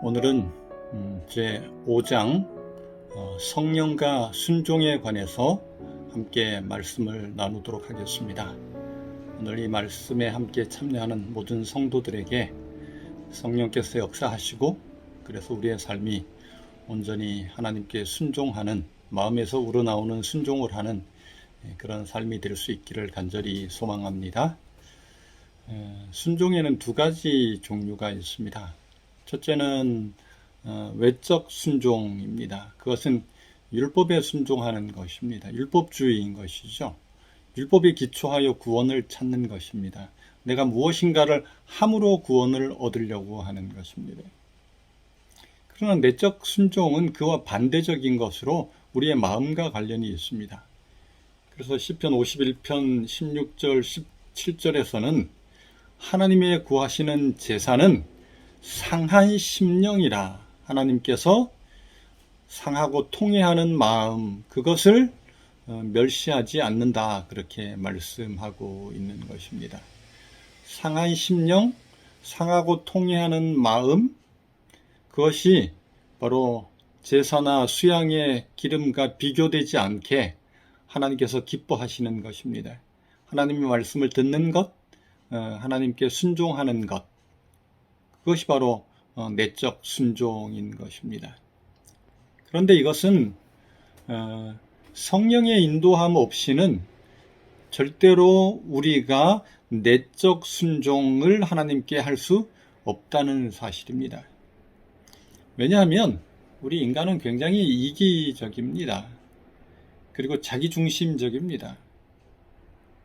오늘은 제 5장 성령과 순종에 관해서 함께 말씀을 나누도록 하겠습니다. 오늘 이 말씀에 함께 참여하는 모든 성도들에게 성령께서 역사하시고 그래서 우리의 삶이 온전히 하나님께 순종하는, 마음에서 우러나오는 순종을 하는 그런 삶이 될 수 있기를 간절히 소망합니다. 순종에는 두 가지 종류가 있습니다. 첫째는 외적 순종입니다. 그것은 율법에 순종하는 것입니다. 율법주의인 것이죠. 율법에 기초하여 구원을 찾는 것입니다. 내가 무엇인가를 함으로 구원을 얻으려고 하는 것입니다. 그러나 내적 순종은 그와 반대적인 것으로 우리의 마음과 관련이 있습니다. 그래서 시편 51편 16절 17절에서는 하나님의 구하시는 제사는 상한 심령이라, 하나님께서 상하고 통회하는 마음, 그것을 멸시하지 않는다, 그렇게 말씀하고 있는 것입니다. 상한 심령, 상하고 통회하는 마음, 그것이 바로 제사나 수양의 기름과 비교되지 않게 하나님께서 기뻐하시는 것입니다. 하나님의 말씀을 듣는 것, 하나님께 순종하는 것, 그것이 바로 내적 순종인 것입니다. 그런데 이것은 성령의 인도함 없이는 절대로 우리가 내적 순종을 하나님께 할 수 없다는 사실입니다. 왜냐하면 우리 인간은 굉장히 이기적입니다. 그리고 자기중심적입니다.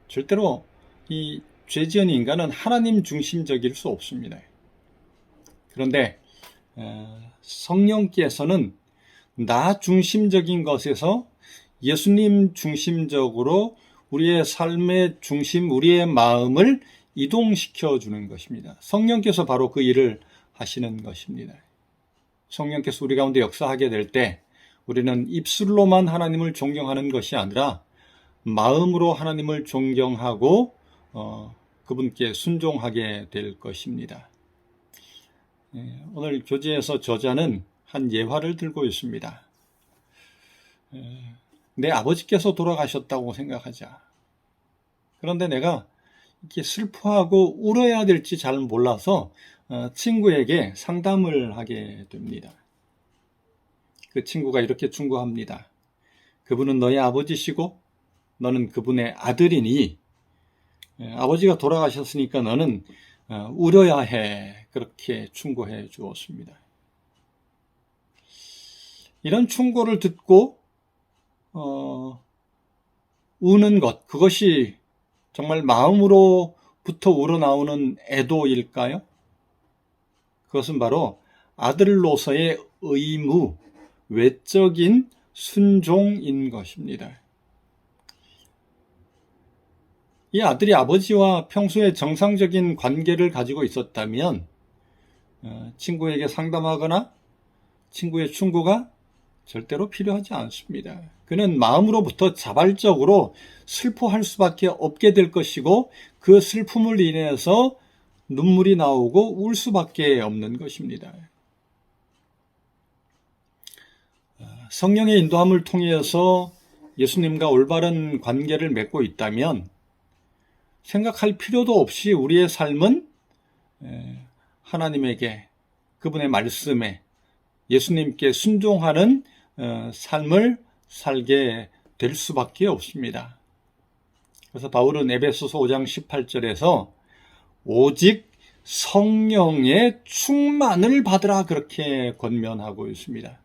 절대로 이 죄지은 인간은 하나님 중심적일 수 없습니다. 그런데 성령께서는 나 중심적인 것에서 예수님 중심적으로 우리의 삶의 중심, 우리의 마음을 이동시켜 주는 것입니다. 성령께서 바로 그 일을 하시는 것입니다. 성령께서 우리 가운데 역사하게 될 때 우리는 입술로만 하나님을 존경하는 것이 아니라 마음으로 하나님을 존경하고 그분께 순종하게 될 것입니다. 오늘 교재에서 저자는 한 예화를 들고 있습니다. 내 아버지께서 돌아가셨다고 생각하자. 그런데 내가 이렇게 슬퍼하고 울어야 될지 잘 몰라서 친구에게 상담을 하게 됩니다. 그 친구가 이렇게 충고합니다. 그분은 너의 아버지시고 너는 그분의 아들이니 아버지가 돌아가셨으니까 너는 울어야 해. 그렇게 충고해 주었습니다. 이런 충고를 듣고 우는 것, 그것이 정말 마음으로부터 우러나오는 애도일까요? 그것은 바로 아들로서의 의무, 외적인 순종인 것입니다. 이 아들이 아버지와 평소에 정상적인 관계를 가지고 있었다면 친구에게 상담하거나 친구의 충고가 절대로 필요하지 않습니다. 그는 마음으로부터 자발적으로 슬퍼할 수밖에 없게 될 것이고 그 슬픔을 인해서 눈물이 나오고 울 수밖에 없는 것입니다. 성령의 인도함을 통해서 예수님과 올바른 관계를 맺고 있다면 생각할 필요도 없이 우리의 삶은 하나님에게, 그분의 말씀에, 예수님께 순종하는 삶을 살게 될 수밖에 없습니다. 그래서 바울은 에베소서 5장 18절에서 오직 성령의 충만을 받으라, 그렇게 권면하고 있습니다.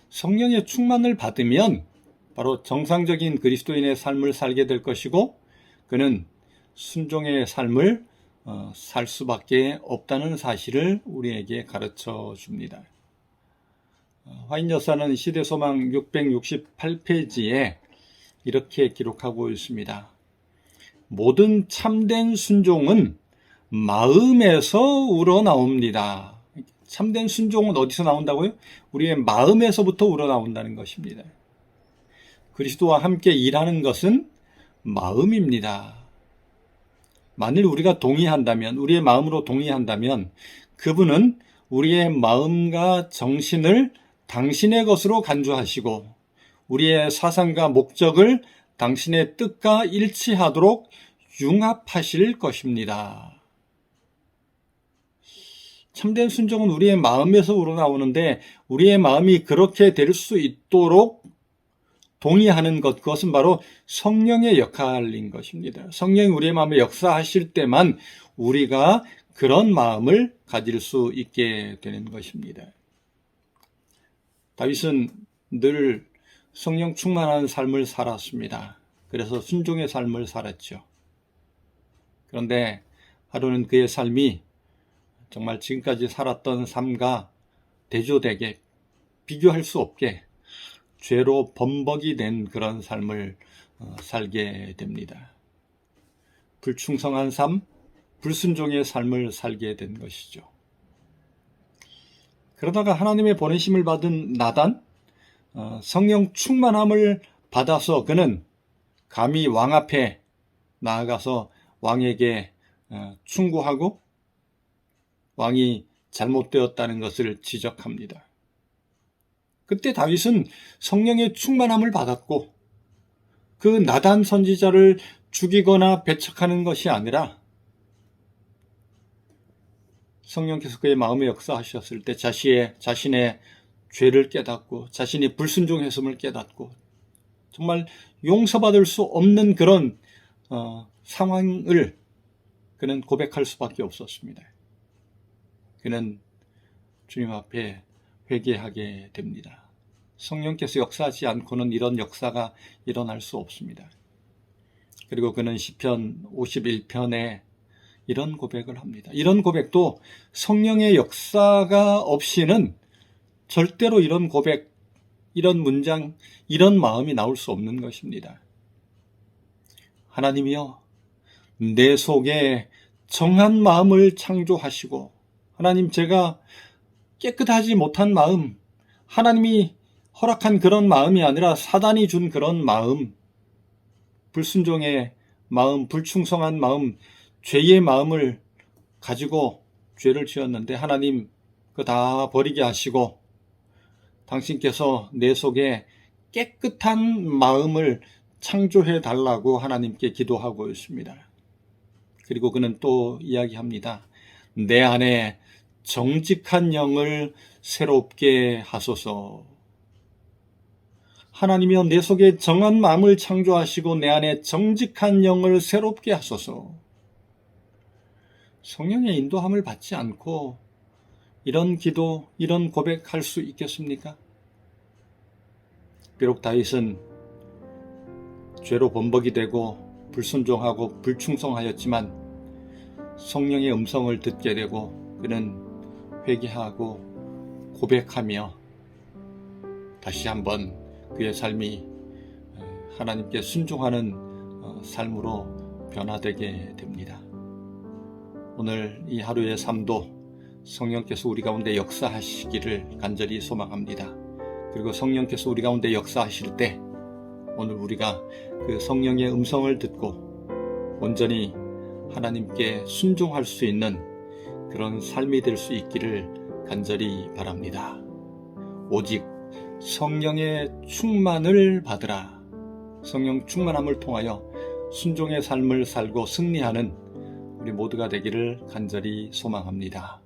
성령의 충만을 받으면 바로 정상적인 그리스도인의 삶을 살게 될 것이고 그는 순종의 삶을 살 수밖에 없다는 사실을 우리에게 가르쳐 줍니다. 화인 여사는 시대소망 668페이지에 이렇게 기록하고 있습니다. 모든 참된 순종은 마음에서 우러나옵니다. 참된 순종은 어디서 나온다고요? 우리의 마음에서부터 우러나온다는 것입니다. 그리스도와 함께 일하는 것은 마음입니다. 만일 우리가 동의한다면, 우리의 마음으로 동의한다면 그분은 우리의 마음과 정신을 당신의 것으로 간주하시고 우리의 사상과 목적을 당신의 뜻과 일치하도록 융합하실 것입니다. 참된 순종은 우리의 마음에서 우러나오는데 우리의 마음이 그렇게 될 수 있도록 동의하는 것, 그것은 바로 성령의 역할인 것입니다. 성령이 우리의 마음에 역사하실 때만 우리가 그런 마음을 가질 수 있게 되는 것입니다. 다윗은 늘 성령 충만한 삶을 살았습니다. 그래서 순종의 삶을 살았죠. 그런데 하루는 그의 삶이 정말 지금까지 살았던 삶과 대조되게 비교할 수 없게 죄로 범벅이 된 그런 삶을 살게 됩니다. 불충성한 삶, 불순종의 삶을 살게 된 것이죠. 그러다가 하나님의 보내심을 받은 나단, 성령 충만함을 받아서 그는 감히 왕 앞에 나아가서 왕에게 충고하고 왕이 잘못되었다는 것을 지적합니다. 그때 다윗은 성령의 충만함을 받았고 그 나단 선지자를 죽이거나 배척하는 것이 아니라 성령께서 그의 마음에 역사하셨을 때 자신의 죄를 깨닫고 자신이 불순종했음을 깨닫고 정말 용서받을 수 없는 그런 상황을 그는 고백할 수밖에 없었습니다. 그는 주님 앞에 회개하게 됩니다. 성령께서 역사하지 않고는 이런 역사가 일어날 수 없습니다. 그리고 그는 시편 51편에 이런 고백을 합니다. 이런 고백도 성령의 역사가 없이는 절대로 이런 고백, 이런 문장, 이런 마음이 나올 수 없는 것입니다. 하나님이여, 내 속에 정한 마음을 창조하시고 하나님, 제가 깨끗하지 못한 마음, 하나님이 허락한 그런 마음이 아니라 사단이 준 그런 마음, 불순종의 마음, 불충성한 마음, 죄의 마음을 가지고 죄를 지었는데 하나님 그거 다 버리게 하시고 당신께서 내 속에 깨끗한 마음을 창조해 달라고 하나님께 기도하고 있습니다. 그리고 그는 또 이야기합니다. 내 안에 정직한 영을 새롭게 하소서. 하나님이여, 내 속에 정한 마음을 창조하시고 내 안에 정직한 영을 새롭게 하소서. 성령의 인도함을 받지 않고 이런 기도, 이런 고백할 수 있겠습니까? 비록 다윗은 죄로 범벅이 되고 불순종하고 불충성하였지만 성령의 음성을 듣게 되고 그는 회개하고 고백하며 다시 한번 그의 삶이 하나님께 순종하는 삶으로 변화되게 됩니다. 오늘 이 하루의 삶도 성령께서 우리 가운데 역사하시기를 간절히 소망합니다. 그리고 성령께서 우리 가운데 역사하실 때 오늘 우리가 그 성령의 음성을 듣고 온전히 하나님께 순종할 수 있는 그런 삶이 될 수 있기를 간절히 바랍니다. 오직 성령의 충만을 받으라. 성령 충만함을 통하여 순종의 삶을 살고 승리하는 우리 모두가 되기를 간절히 소망합니다.